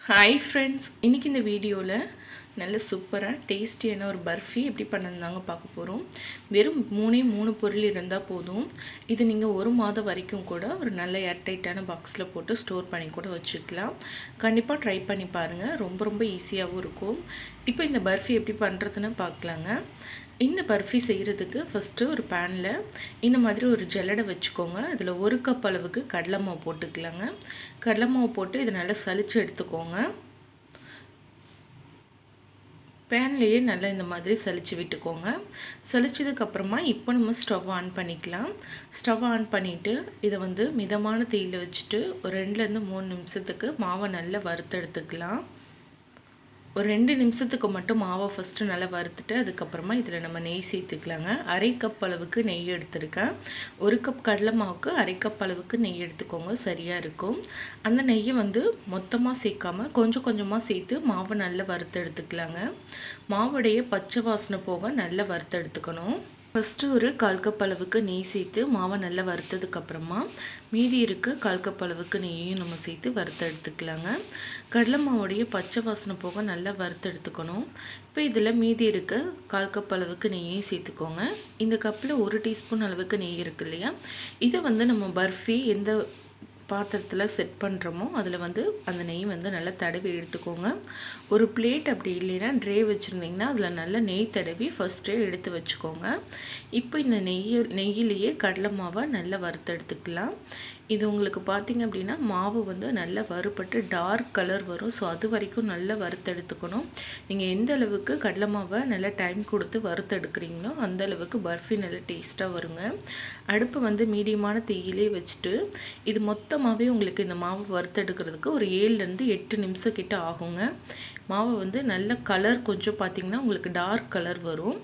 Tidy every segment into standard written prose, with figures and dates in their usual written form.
Hi friends, இன்னைக்கு இந்த வீடியோல நல்ல சூப்பரா டேஸ்டியான ஒரு பர்ஃபி எப்படி பண்ணனும்னு பார்க்க போறோம். வெறும் 3 பொருள் இருந்தா போதும். இது நீங்க ஒரு மாதம் வரைக்கும் கூட ஒரு நல்ல ஏர்டைட்டான பாக்ஸ்ல போட்டு ஸ்டோர் பண்ணி கூட வச்சுக்கலாம். கண்டிப்பா ட்ரை பண்ணி பாருங்க. ரொம்ப ஈஸியாவும் இருக்கும். இப்போ இந்த பர்ஃபி எப்படி பண்றதுன்னு பார்க்கலாங்க. இந்த பர்ஃபி செய்யறதுக்கு ஃபர்ஸ்ட் ஒரு panல இந்த மாதிரி ஒரு ஜல்லடை வச்சுக்கோங்க. அதுல 1 கப் அளவுக்கு கடலை மாவு போட்டுக்கலாங்க. கடலை மாவு போட்டு இத நல்லா சலிச்சு எடுத்துக்கோங்க. பேன்லயே நல்லா இந்த மாதிரி சலிச்சு விட்டுக்கோங்க. சலிச்சதுக்கு அப்புறமா இப்போ நம்ம ஸ்டவ் ஆன் பண்ணிக்கலாம். ஸ்டவ் ஆன் பண்ணிட்டு இத வந்து மிதமான தீயில வச்சுட்டு ஒரு 2ல இருந்து 3 நிமிஷத்துக்கு மாவை நல்லா வறுத்து எடுத்துக்கலாம். ஒரு 2 நிமிஷத்துக்கு மட்டும் மாவை ஃபர்ஸ்ட் நல்லா வறுத்துட்டு அதுக்கு அப்புறமா இதுல நம்ம நெய் சேர்த்துக்கலாங்க. 1/2 கப் அளவுக்கு நெய் எடுத்துருக்கேன். 1 கப் கடலை மாவுக்கு 1/2 கப் அளவுக்கு நெய் எடுத்துக்கோங்க, சரியா இருக்கும். அந்த நெய்யை வந்து மொத்தமா சேர்க்காம கொஞ்சமா சேர்த்து மாவை நல்லா வறுத்து எடுத்துக்கலாங்க. மாவுடைய பச்சை வாசனை போக நல்லா வறுத்து எடுத்துக்கணும். ஃபர்ஸ்ட் ஒரு 1/4 கப் அளவுக்கு நெய் சேர்த்து மாவை நல்லா வறுத்ததுக்கு அப்புறமா மீதி இருக்கு 1/4 கப் அளவுக்கு நெய்யையும் நம்ம சேர்த்து வறுத்து எடுத்துக்கலாங்க. கடலை மாவுடைய பச்சை வாசனை போக நல்லா வறுத்து எடுத்துக்கணும். இப்போ இதுல மீதி இருக்க 1/4 கப் அளவுக்கு நெய்யையும் சேர்த்துக்கோங்க. இந்த கப்ல 1 டீஸ்பூன் அளவுக்கு நெய் இருக்கு இல்லையா, இதை வந்து நம்ம பர்ஃபி எந்த பாத்திரத்துல செட் பண்றோமோ அதுல வந்து அந்த நெய் வந்து நல்லா தடவி எடுத்துக்கோங்க. ஒரு பிளேட் அப்படி இல்லைன்னா ட்ரே வச்சிருந்தீங்கன்னா அதுல நல்லா நெய் தடவி ஃபர்ஸ்டே எடுத்து வச்சுக்கோங்க. இப்போ இந்த நெய்யிலேயே கடலை மாவை நல்லா வறுத்து எடுத்துக்கலாம். இது உங்களுக்கு பார்த்தீங்க அப்படின்னா மாவு வந்து நல்லா வறுபட்டு டார்க் கலர் வரும். ஸோ அது வரைக்கும் நல்லா வறுத்து எடுத்துக்கணும். நீங்கள் எந்த அளவுக்கு கடலை மாவை நல்லா டைம் கொடுத்து வறுத்து எடுக்கிறீங்களோ அந்த அளவுக்கு பர்ஃபி நல்லா டேஸ்ட்டாக வருங்க. அடுப்பு வந்து மீடியமான தீயிலே வச்சுட்டு இது மொத்தமாகவே உங்களுக்கு இந்த மாவு வறுத்து எடுக்கிறதுக்கு ஒரு 7லேருந்து 8 நிமிஷம் கிட்ட ஆகுங்க. மாவு வந்து நல்ல கலர் கொஞ்சம் பார்த்தீங்கன்னா உங்களுக்கு டார்க் கலர் வரும்.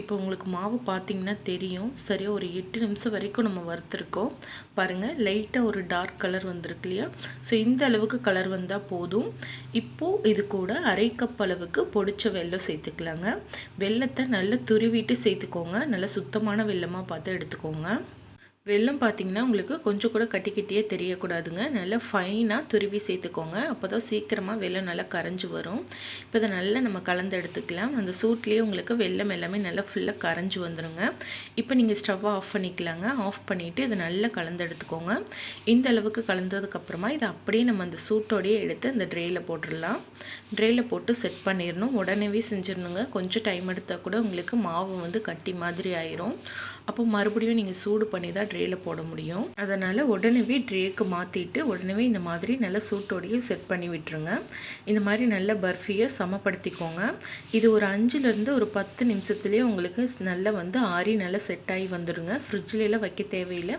இப்போ உங்களுக்கு மாவு பார்த்தீங்கன்னா தெரியும். சரியா ஒரு 8 நிமிஷம் வரைக்கும் நம்ம வறுத்துருக்கோம். பாருங்க லைட்டா ஒரு டார்க் கலர் வந்திருக்கு இல்லையா. ஸோ இந்த அளவுக்கு கலர் வந்தா போதும். இப்போ இது கூட 1/2 கப் அளவுக்கு பொடிச்ச வெல்லம் சேர்த்துக்கலாங்க. வெல்லத்தை நல்லா துருவிட்டு சேர்த்துக்கோங்க. நல்ல சுத்தமான வெல்லமா பார்த்து எடுத்துக்கோங்க. வெல்லம் பார்த்தீங்கன்னா உங்களுக்கு கொஞ்சம் கூட கட்டியே தெரியக்கூடாதுங்க. நல்லா ஃபைனாக துருவி சேர்த்துக்கோங்க. அப்போதான் சீக்கிரமாக வெல்லம் நல்லா கரைஞ்சி வரும். இப்போ இதை நல்லா நம்ம கலந்து எடுத்துக்கலாம். அந்த சூட்லேயே உங்களுக்கு வெல்லம் எல்லாமே நல்லா ஃபுல்லாக கரைஞ்சி வந்துடுங்க. இப்போ நீங்கள் ஸ்டவ்வை ஆஃப் பண்ணிக்கலாங்க. ஆஃப் பண்ணிவிட்டு இதை நல்லா கலந்து எடுத்துக்கோங்க. இந்த அளவுக்கு கலந்ததுக்கப்புறமா இதை அப்படியே நம்ம அந்த சூட்டோடையே எடுத்து அந்த ட்ரேயில் போட்டுடலாம். ட்ரேயில் போட்டு செட் பண்ணிடணும். உடனேவே செஞ்சிடணுங்க. கொஞ்சம் டைம் எடுத்தால் கூட உங்களுக்கு மாவு வந்து கட்டி மாதிரி ஆயிரும். அப்போ மறுபடியும் நீங்கள் சூடு பண்ணி தான் ட்ரேல போட முடியும். அதனால உடனே ட்ரேக்கு மாத்திட்டு உடனே இந்த மாதிரி நல்ல சூட்டோடையே செட் பண்ணி விட்டுருங்க. இந்த மாதிரி நல்ல பர்ஃபியை சமப்படுத்திக்கோங்க. இது ஒரு 5லேருந்து ஒரு 10 நிமிஷத்துலேயே உங்களுக்கு நல்லா வந்து ஆறி நல்லா செட் ஆகி வந்துடுங்க. ஃப்ரிட்ஜில் எல்லாம் வைக்க தேவையில்லை.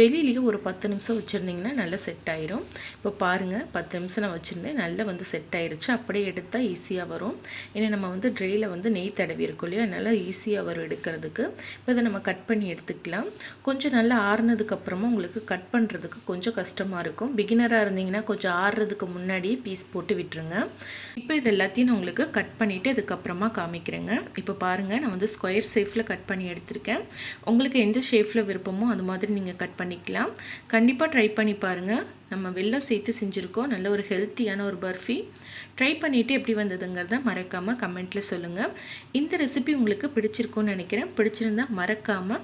வெளியிலேயே ஒரு 10 நிமிஷம் வச்சுருந்தீங்கன்னா நல்லா செட் ஆயிரும். இப்போ பாருங்க 10 நிமிஷம் நான் வச்சுருந்தேன், நல்லா வந்து செட் ஆயிருச்சு. அப்படியே எடுத்தால் ஈஸியாக வரும். ஏன்னா நம்ம வந்து ட்ரேல வந்து நெய் தடவி இருக்கோம் இல்லையா, நல்லா ஈஸியாக வரும் எடுக்கிறதுக்கு. இப்போ இதை நம்ம கட் பண்ணி எடுத்துக்கலாம். கொஞ்சம் நல்லா ஆறுனதுக்கு அப்புறமா உங்களுக்கு கட் பண்றதுக்கு கொஞ்சம் கஷ்டமா இருக்கும். பிகினரா இருந்தீங்கன்னா கொஞ்சம் ஆறுறதுக்கு முன்னாடியே பீஸ் போட்டு விட்டுருங்க. இப்போ இது எல்லாத்தையும் நான் உங்களுக்கு கட் பண்ணிட்டு அதுக்கப்புறமா காமிக்கிறேங்க. இப்போ பாருங்க நான் வந்து ஸ்கொயர் ஷேப்ல கட் பண்ணி எடுத்திருக்கேன். உங்களுக்கு எந்த ஷேப்ல விருப்பமோ அது மாதிரி நீங்க கட் பண்ணிக்கலாம். கண்டிப்பா ட்ரை பண்ணி பாருங்க. நம்ம வெல்லம் சேர்த்து செஞ்சிருக்கோம். நல்ல ஒரு ஹெல்த்தியான ஒரு பர்ஃபி. ட்ரை பண்ணிட்டு எப்படி வந்ததுங்கிறத மறக்காம கமெண்ட்ல சொல்லுங்க. இந்த ரெசிபி உங்களுக்கு பிடிச்சிருக்கும்னு நினைக்கிறேன். பிடிச்சிருந்தா மறக்காம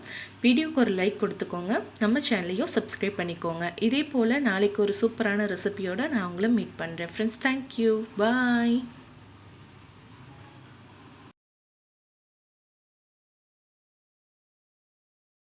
வீடியோக்கு ஒரு லைக் கொடுத்துக்கோங்க. நம்ம சேனலையும் சப்ஸ்கிரைப் பண்ணிக்கோங்க. இதே போல நாளைக்கு ஒரு சூப்பரான ரெசிபியோட நான் உங்களை மீட் பண்றேன். ஃப்ரெண்ட்ஸ், தேங்க்யூ, பாய்.